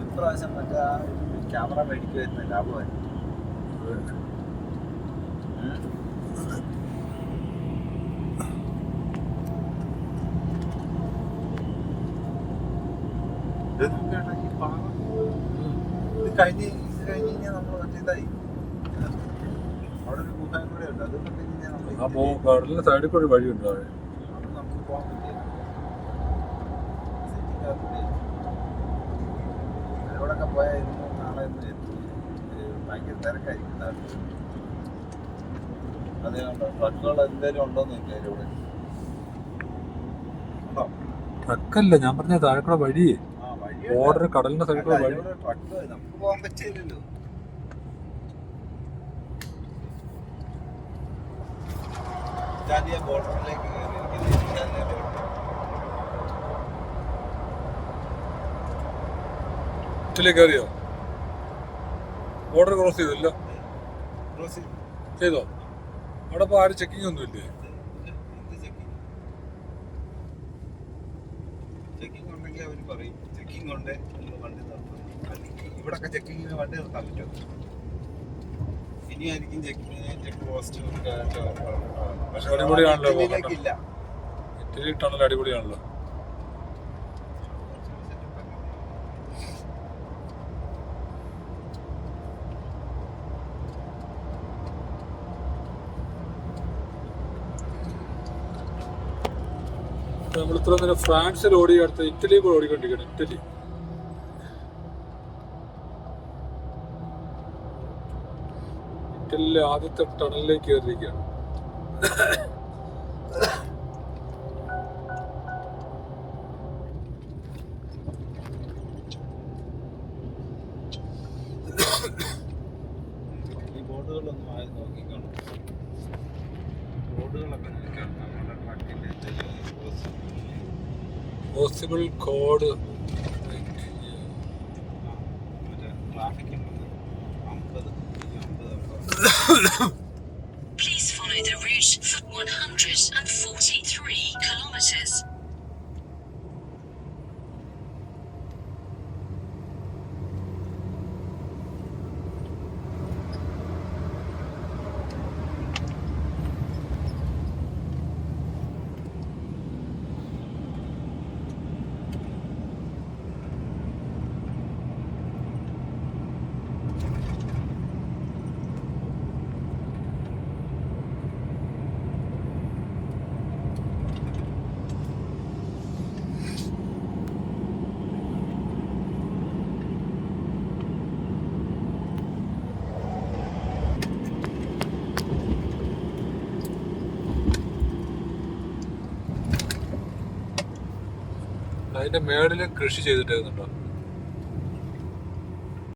ഇപ്രാവശ്യം മറ്റേ ക്യാമറ മേടിക്കുമായിരുന്നു, ലാഭമായിരുന്നു. ഇത് നോക്കിയാണെങ്കിൽ ഇത് കഴിഞ്ഞ് കഴിഞ്ഞാൽ നമ്മൾ മറ്റേതായി അവിടെ ഒരു ഗുഹാൻ കൂടെ ഉണ്ട്. അത് കടലിന്റെ സൈഡിൽ കൂടി വഴിയുണ്ട്. അത് നമുക്ക് പോകാൻ പറ്റില്ല. അതിലൂടെയൊക്കെ പോയാൽ ഇന്ന് നാളെ ഭയങ്കര തിരക്കായിരിക്കും. അതുകൊണ്ട് ട്രക്കുകൾ എന്തെങ്കിലും ഉണ്ടോന്ന് നോക്കിയാൽ അതിലൂടെ ഉണ്ടോ? ട്രക്കല്ല ഞാൻ പറഞ്ഞ താഴെക്കൂടെ വഴി, ബോർഡർ കടലിന്റെ സൈഡിൽ കൂടെ വഴി. ട്രക്ക് നമുക്ക് പോകാൻ പറ്റില്ലല്ലോ. ബോർഡറിലേക്ക് കയറിയോ? ബോർഡർ ക്രോസ് ചെയ്തില്ല? ചെയ്തോ? അവിടെ ഇപ്പൊ ആരും ചെക്കിംഗ് ഒന്നും ഇല്ലേ? ചെക്കിംഗ് ഉണ്ടെങ്കിൽ അവർ പറയും ചെക്കിംഗ് ഉണ്ട്, വണ്ടി നിർത്തും. അല്ലെങ്കിൽ ഇവിടൊക്കെ ചെക്കിങ്ങിന് വണ്ടി നിർത്താൻ പറ്റും. ഇനിയായിരിക്കും ചെക്ക് പോസ്റ്റ്. പക്ഷെ അടിപൊളിയാണല്ലോ, ഇല്ല ഇറ്റലി ടണൽ അടിപൊളിയാണല്ലോ. നമ്മൾ ഇത്ര നേരം ഫ്രാൻസിൽ ഓടി, അടുത്ത ഇറ്റലി കൂടെ ഓടിക്കൊണ്ടിരിക്കണം. ഇറ്റലിയിലെ ആദ്യത്തെ ടണലിലേക്ക് കയറിയിരിക്കുകയാണ്. ഈ ബോർഡുകളൊന്നും ആയി നോക്കിക്കാണും. ബോർഡുകളൊക്കെ നോക്കാം. നമ്മുടെ ട്രക്കിൻ്റെ പോസിബിൾ കോഡ് മറ്റേ ട്രാഫിക് ഉണ്ടെന്ന് 50. Please follow the route for 143 kilometers. അതിന്റെ മേളില് കൃഷി ചെയ്തിട്ടേക്കുന്നുണ്ടോ?